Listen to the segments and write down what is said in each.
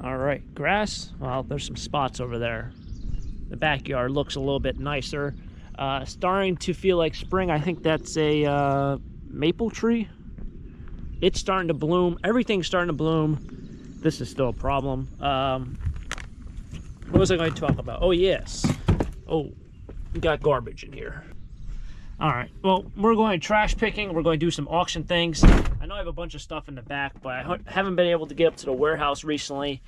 All right, grass. Well, there's some spots over there. The backyard looks a little bit nicer. Starting to feel like spring. I think that's a maple tree. It's starting to bloom. Everything's starting to bloom. This is still a problem. What was I going to talk about? Oh, yes. Oh, we got garbage in here. All right, well, we're going trash picking. We're going to do some auction things. I know I have a bunch of stuff in the back, but I haven't been able to get up to the warehouse recently.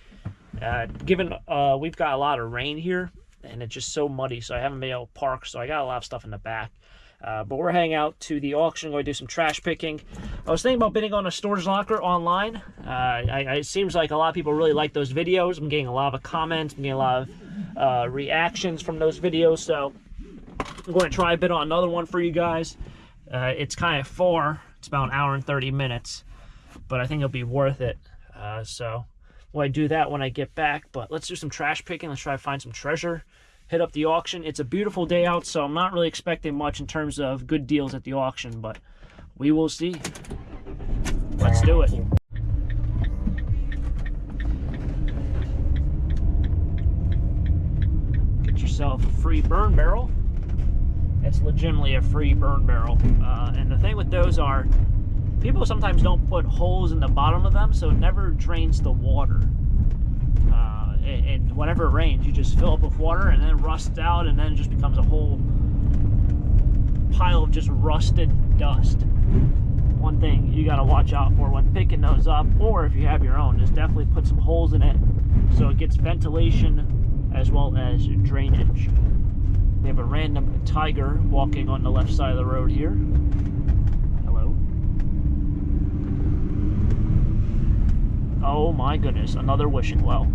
Given we've got a lot of rain here, and it's just so muddy, so I haven't been able to park, so I got a lot of stuff in the back. But we're heading out to the auction, going to do some trash picking. I was thinking about bidding on a storage locker online. It seems like a lot of people really like those videos. I'm getting a lot of comments, I'm getting a lot of reactions from those videos, so I'm going to try a bid on another one for you guys. It's kind of far. It's about an hour and 30 minutes, but I think it'll be worth it. So we'll do that when I get back, but let's do some trash picking. Let's try to find some treasure. Hit up the auction. It's a beautiful day out, so I'm not really expecting much in terms of good deals at the auction, but we will see. Let's do it. Get yourself a free burn barrel. It's legitimately a free burn barrel. And the thing with those are, people sometimes don't put holes in the bottom of them, so it never drains the water. And whenever it rains, you just fill up with water and then it rusts out, and then it just becomes a whole pile of just rusted dust. One thing you got to watch out for when picking those up, or if you have your own, is definitely put some holes in it so it gets ventilation as well as drainage. We have a random tiger walking on the left side of the road here. Hello. Oh my goodness, another wishing well.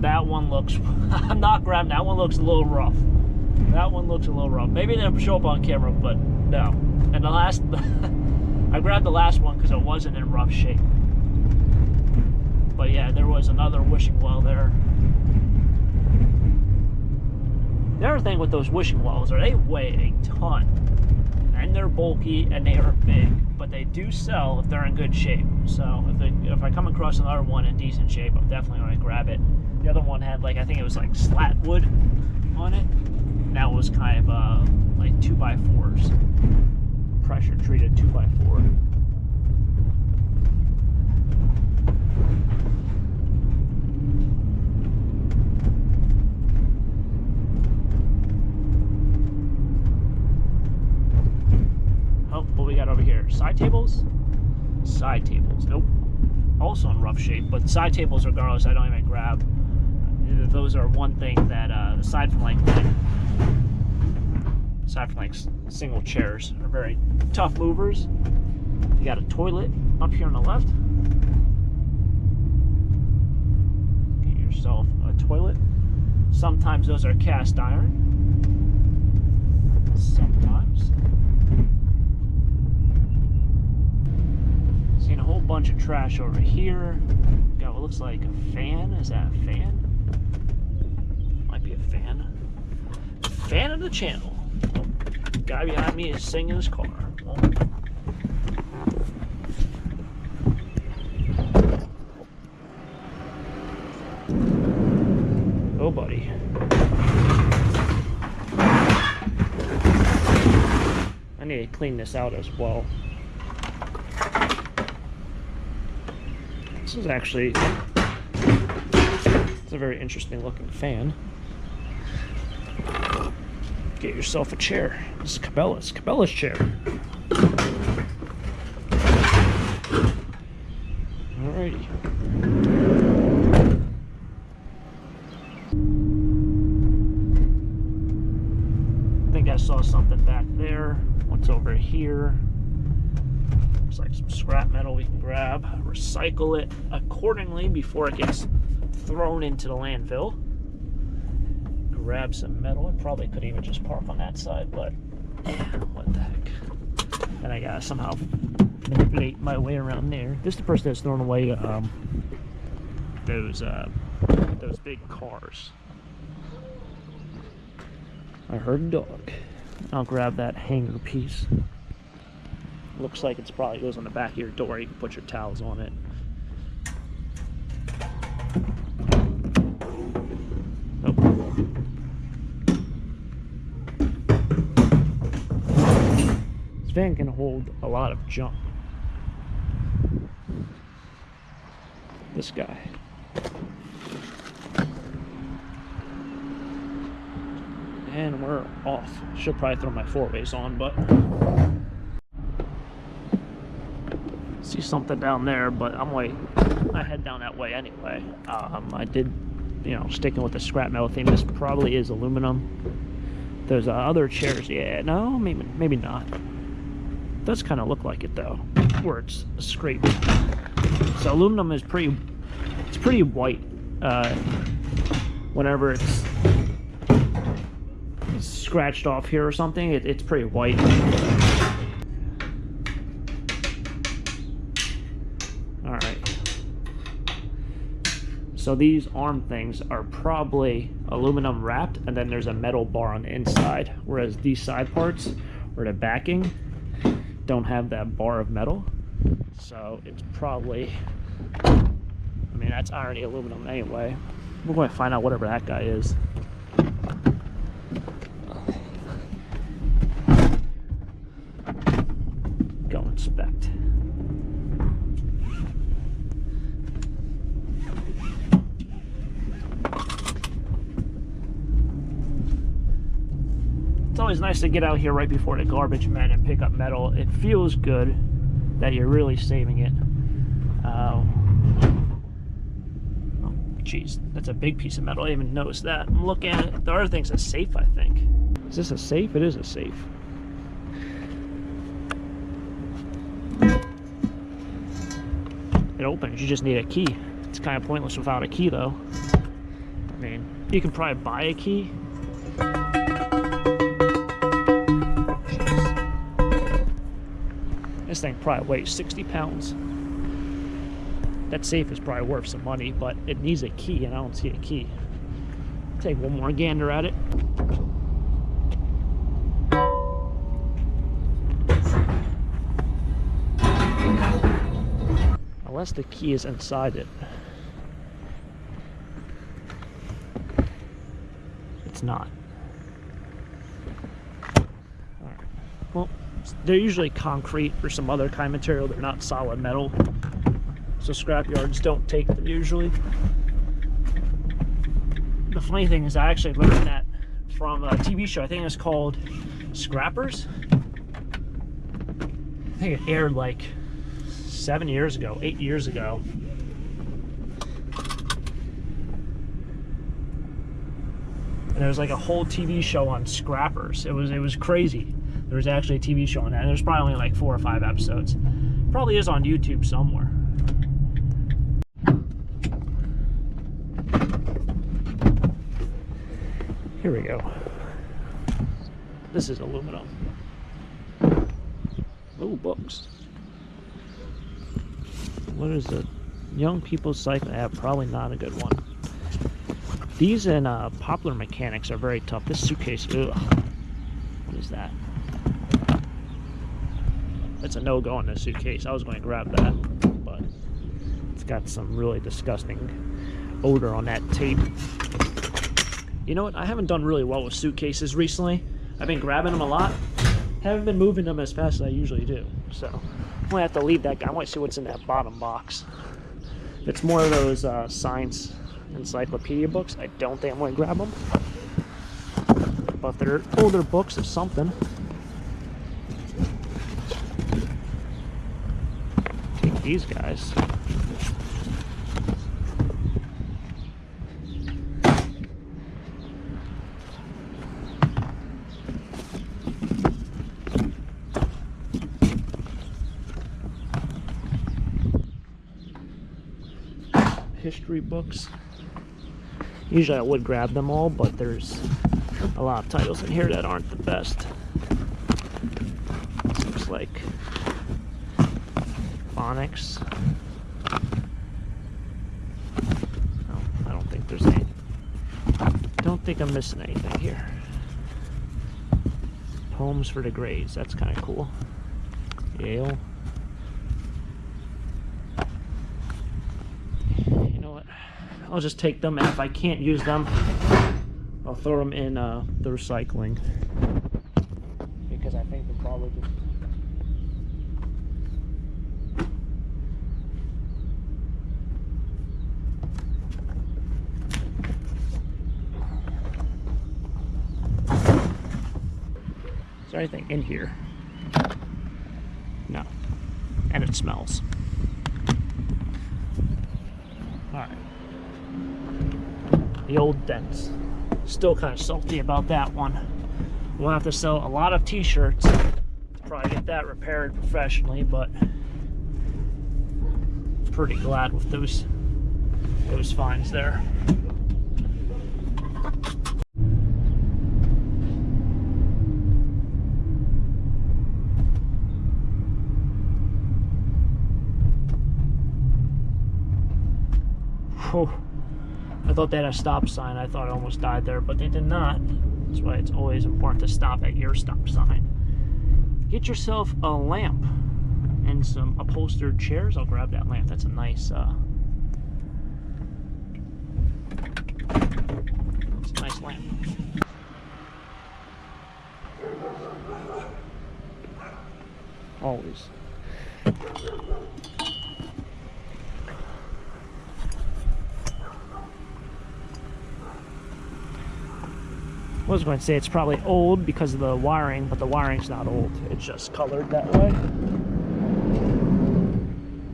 That one looks, I'm not grabbing, that one looks a little rough. That one looks a little rough. Maybe it didn't show up on camera, but no. And the last, I grabbed the last one because it wasn't in rough shape. But yeah, there was another wishing well there. The other thing with those wishing wells are they weigh a ton. And they're bulky and they are big, but they do sell if they're in good shape. So if I come across another one in decent shape, I'm definitely going to grab it. The other one had like, I think it was like slat wood on it. And that was kind of like 2x4s, pressure treated 2x4. What we got over here? Side tables? Side tables. Nope. Also in rough shape, but side tables, regardless, I don't even grab. Those are one thing that, aside from like single chairs, are very tough movers. You got a toilet up here on the left. Get yourself a toilet. Sometimes those are cast iron. Sometimes. Seen a whole bunch of trash over here. Got what looks like a fan. Is that a fan? Might be a fan. Fan of the channel. Oh, guy behind me is singing his car. Oh. Oh, buddy. I need to clean this out as well. This is actually, it's a very interesting looking fan. Get yourself a chair. This is Cabela's chair. Alrighty. I think I saw something back there. What's over here? Looks like some scrap metal we can grab. Recycle it accordingly before it gets thrown into the landfill. Grab some metal. I probably could even just park on that side, but what the heck. And I gotta somehow manipulate my way around there. This is the person that's throwing away those big cars. I heard a dog. I'll grab that hanger piece. Looks like it's probably goes on the back of your door. You can put your towels on it. thing can hold a lot of junk. This guy. And we're off. Should probably throw my 4-ways on, but see something down there, but I head down that way anyway. I did, you know, sticking with the scrap metal theme. This probably is aluminum. There's other chairs. Yeah, no, maybe not. It does kind of look like it though, where it's scraped. So aluminum is pretty white. Whenever it's scratched off here or something, it's pretty white. Alright. So these arm things are probably aluminum wrapped, and then there's a metal bar on the inside, whereas these side parts, or the backing, don't have that bar of metal. So it's probably, I mean, that's already aluminum anyway. We're going to find out whatever that guy is. Go inspect. It's always nice to get out here right before the garbage man and pick up metal. It feels good that you're really saving it. Oh, jeez, that's a big piece of metal. I didn't even notice that. I'm looking at it. The other thing's a safe, I think. Is this a safe? It is a safe. It opens. You just need a key. It's kind of pointless without a key, though. I mean, you can probably buy a key. This thing probably weighs 60 pounds. That safe is probably worth some money, but it needs a key, and I don't see a key. Take one more gander at it. Unless the key is inside it. It's not. Alright. Well, they're usually concrete or some other kind of material. They're not solid metal. So scrapyards don't take them usually. The funny thing is I actually learned that from a TV show. I think it was called Scrappers. I think it aired like 7 years ago, 8 years ago. And there was like a whole TV show on scrappers. It was crazy. There was actually a TV show on that. And there's probably only like 4 or 5 episodes. Probably is on YouTube somewhere. Here we go. This is aluminum. Oh, books. What is the Young People's Cycle app? Probably not a good one. These in Popular Mechanics are very tough. This suitcase, ugh. What is that? That's a no-go on this suitcase. I was going to grab that, but it's got some really disgusting odor on that tape. You know what? I haven't done really well with suitcases recently. I've been grabbing them a lot. Haven't been moving them as fast as I usually do. So I'm gonna have to leave that guy. I want to see what's in that bottom box. If it's more of those science encyclopedia books, I don't think I'm gonna grab them. But if they're older books of something, take these guys. History books. Usually I would grab them all, but there's a lot of titles in here that aren't the best. This looks like phonics. No, I don't think there's any. Don't think I'm missing anything here. Poems for the grades. That's kind of cool. Yale. I'll just take them, and if I can't use them, I'll throw them in the recycling, because I think they're probably just Is there anything in here? No. And it smells. Alright. The old dents. Still kind of salty about that one. We'll have to sell a lot of t-shirts to probably get that repaired professionally, but pretty glad with those finds there. Whew. I thought they had a stop sign. I thought I almost died there, but they did not. That's why it's always important to stop at your stop sign. Get yourself a lamp and some upholstered chairs. I'll grab that lamp. That's a nice, it's a nice lamp. Always. I was going to say it's probably old because of the wiring, but the wiring's not old. It's just colored that way.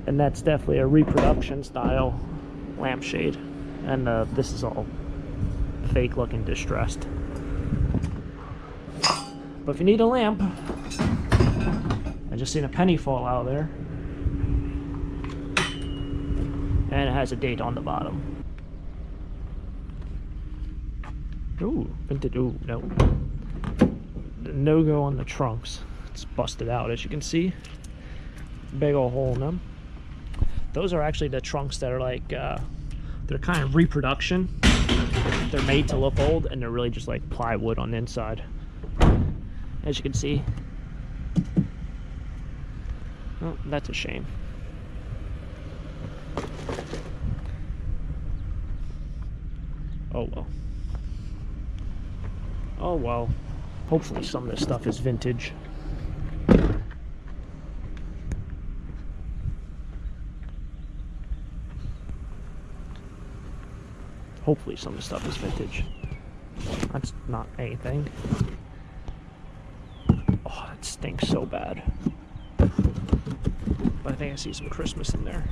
And that's definitely a reproduction style lampshade. And this is all fake looking distressed. But if you need a lamp, I just seen a penny fall out of there. And it has a date on the bottom. Ooh, vintage. Ooh, no. The no-go on the trunks. It's busted out, as you can see. Big old hole in them. Those are actually the trunks that are like, they're kind of reproduction. They're made to look old, and they're really just like plywood on the inside. As you can see. Oh, that's a shame. Oh well. Oh well. Hopefully some of this stuff is vintage. Hopefully some of the stuff is vintage. That's not anything. Oh, that stinks so bad. But I think I see some Christmas in there.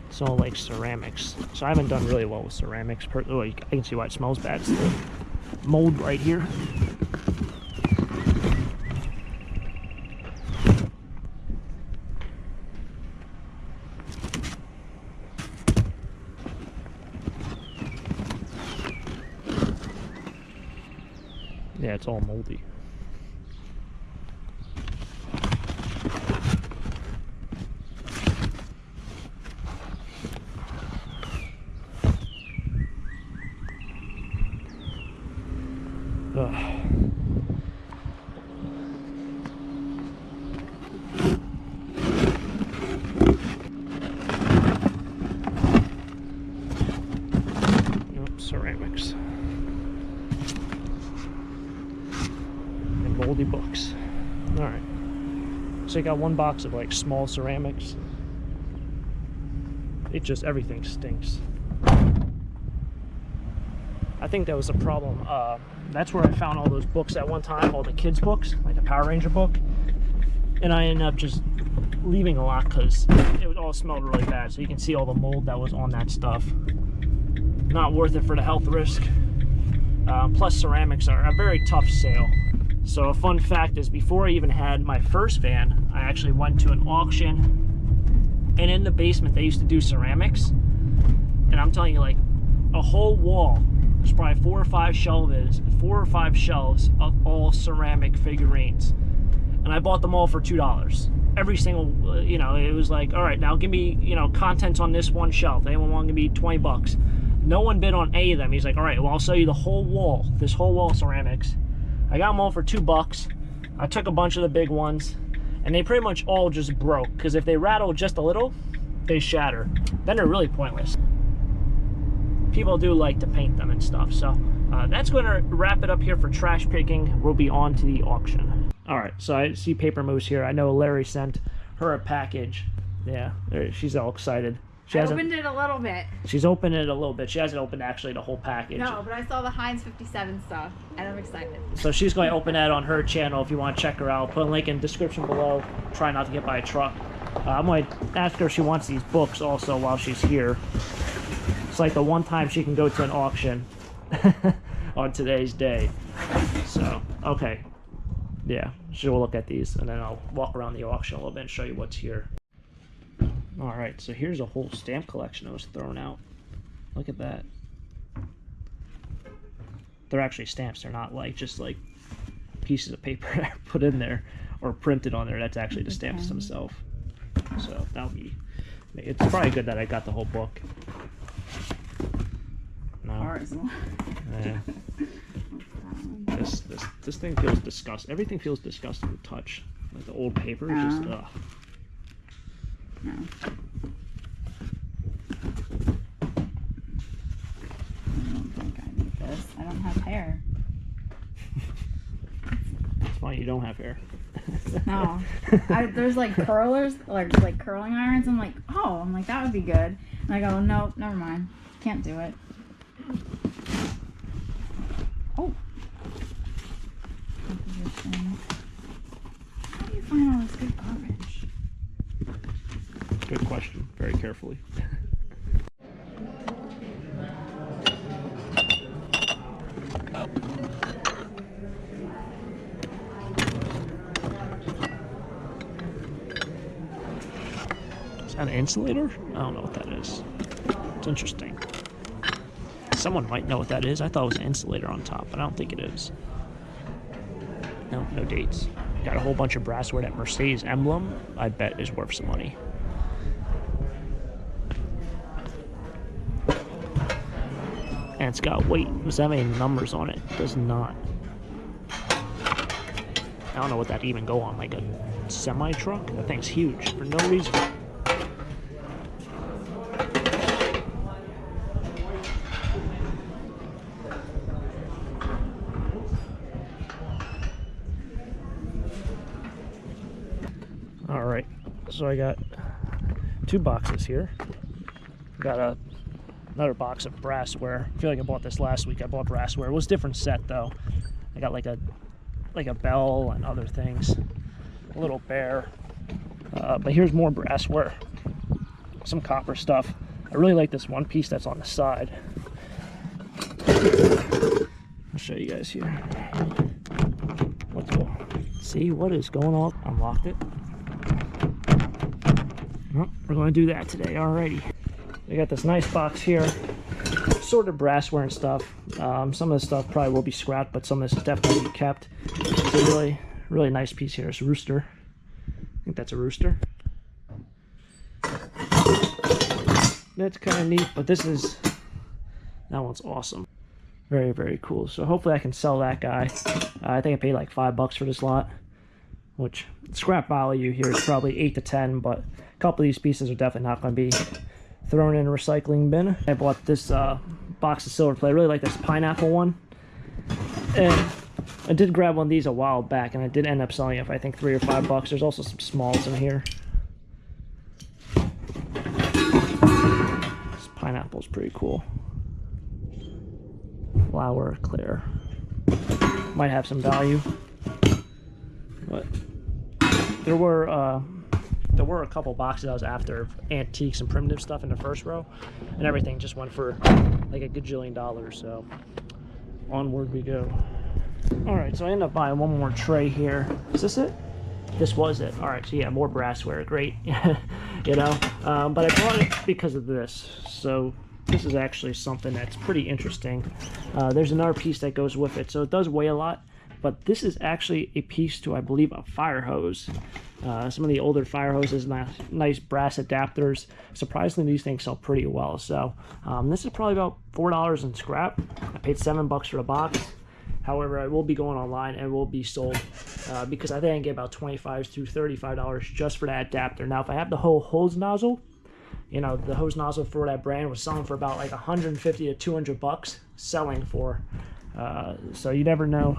It's all like ceramics. So I haven't done really well with ceramics. Oh, I can see why it smells bad. It's the mold right here. Yeah, it's all moldy. Ugh. Nope, ceramics. And moldy books. Alright. So you got one box of like small ceramics. It just, everything stinks. I think that was a problem. That's where I found all those books at one time, all the kids' books, like the Power Ranger book. And I ended up just leaving a lot because it all smelled really bad. So you can see all the mold that was on that stuff. Not worth it for the health risk. Plus ceramics are a very tough sale. So a fun fact is, before I even had my first van, I actually went to an auction, and in the basement they used to do ceramics. And I'm telling you, like, a whole wall, there's probably 4 or 5 shelves of all ceramic figurines. And I bought them all for $2. Every single, you know, it was like, all right, now give me, you know, contents on this one shelf. Anyone want to give me 20 bucks? No one bid on any of them. He's like, all right, well, I'll sell you the whole wall, this whole wall of ceramics. I got them all for $2. I took a bunch of the big ones, and they pretty much all just broke, because if they rattle just a little, they shatter. Then they're really pointless. People do like to paint them and stuff. So that's going to wrap it up here for trash picking. We'll be on to the auction. All right, so I see Paper Moose here. I know Larry sent her a package. Yeah, she's all excited. She hasn't opened it a little bit. She's opened it a little bit. She hasn't opened actually the whole package. No, but I saw the Heinz 57 stuff, and I'm excited. So she's going to open that on her channel if you want to check her out. Put a link in the description below. Try not to get by a truck. I'm going to ask her if she wants these books also while she's here. It's like the one time she can go to an auction on today's day. So, okay. Yeah, she'll look at these, and then I'll walk around the auction a little bit and show you what's here. Alright, so here's a whole stamp collection that was thrown out. Look at that. They're actually stamps. They're not like just like pieces of paper put in there or printed on there. That's actually the stamps themselves. So that'll be... It's probably good that I got the whole book. No. Yeah. This thing feels disgusting. Everything feels disgusting to touch. Like the old paper is just ugh. No. I don't think I need this. I don't have hair. It's fine, you don't have hair. No. There's like curlers, like curling irons. I'm like, that would be good. And I go, no, never mind. Can't do it. Oh. How do you find all this good garbage? Good question. Very carefully. Is that an insulator? I don't know what that is. It's interesting. Someone might know what that is. I thought it was an insulator on top, but I don't think it is. No, no dates. Got a whole bunch of brassware. That Mercedes emblem, I bet, is worth some money. And it's got weight. Does that have any numbers on it? It does not. I don't know what that even go on, like a semi-truck? That thing's huge for no reason. Alright, so I got 2 boxes here. Got another box of brassware. I feel like I bought this last week. I bought brassware. It was a different set though. I got like a bell and other things. A little bear. But here's more brassware. Some copper stuff. I really like this one piece that's on the side. I'll show you guys here. See what is going on? Unlocked it. Well, we're going to do that today. Alrighty. We got this nice box here, sort of brassware and stuff. Some of the stuff probably will be scrapped, but some of this is definitely kept. It's a really, really nice piece here. It's a rooster. I think that's a rooster. That's kind of neat, but that one's awesome. Very, very cool. So hopefully I can sell that guy. I think I paid like $5 for this lot, which scrap value here is probably 8 to 10, but a couple of these pieces are definitely not going to be thrown in a recycling bin. I bought this box of silver plate. I really like this pineapple one. And I did grab one of these a while back, and I did end up selling it for I think $3 or $5. There's also some smalls in here. This pineapple's pretty cool. Flower clear. Might have some value. But there were a couple boxes I was after of antiques and primitive stuff in the first row, and everything just went for like a gajillion dollars, so onward we go. Alright, so I ended up buying one more tray here. Is this it? This was it. Alright, so yeah, more brassware. Great. You know? But I bought it because of this. So this is actually something that's pretty interesting. There's another piece that goes with it, so it does weigh a lot. But this is actually a piece to, I believe, a fire hose. Some of the older fire hoses, nice brass adapters. Surprisingly, these things sell pretty well. So this is probably about $4 in scrap. I paid $7 for the box. However, it will be going online and will be sold because I think I can get about $25 to $35 just for that adapter. Now, if I have the whole hose nozzle, you know, the hose nozzle for that brand was selling for about like $150 to $200, selling for. So you never know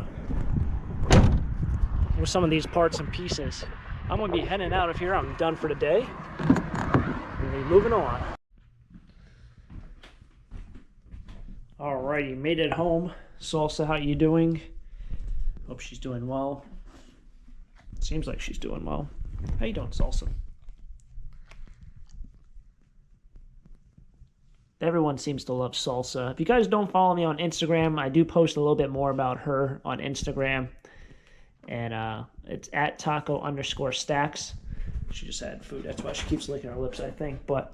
with some of these parts and pieces. I'm going to be heading out of here. I'm done for the day. We'll be moving on. Alrighty, made it home. Salsa, how you doing? Hope she's doing well. Seems like she's doing well. How you doing, Salsa? Everyone seems to love Salsa. If you guys don't follow me on Instagram, I do post a little bit more about her on Instagram. And it's at taco_stacks. She just had food. That's why she keeps licking her lips, I think. But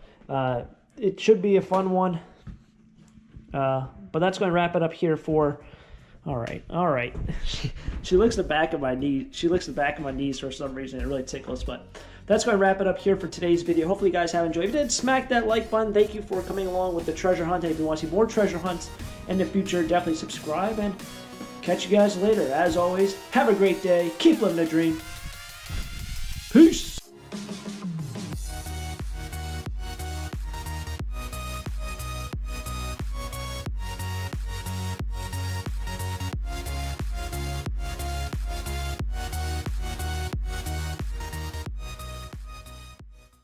it should be a fun one. But that's going to wrap it up here for... All right. She licks the back of my knee. She licks the back of my knees for some reason. It really tickles. But that's going to wrap it up here for today's video. Hopefully you guys have enjoyed. If you did, smack that like button. Thank you for coming along with the treasure hunt. And if you want to see more treasure hunts in the future, definitely subscribe. And catch you guys later. As always, have a great day. Keep living the dream. Peace.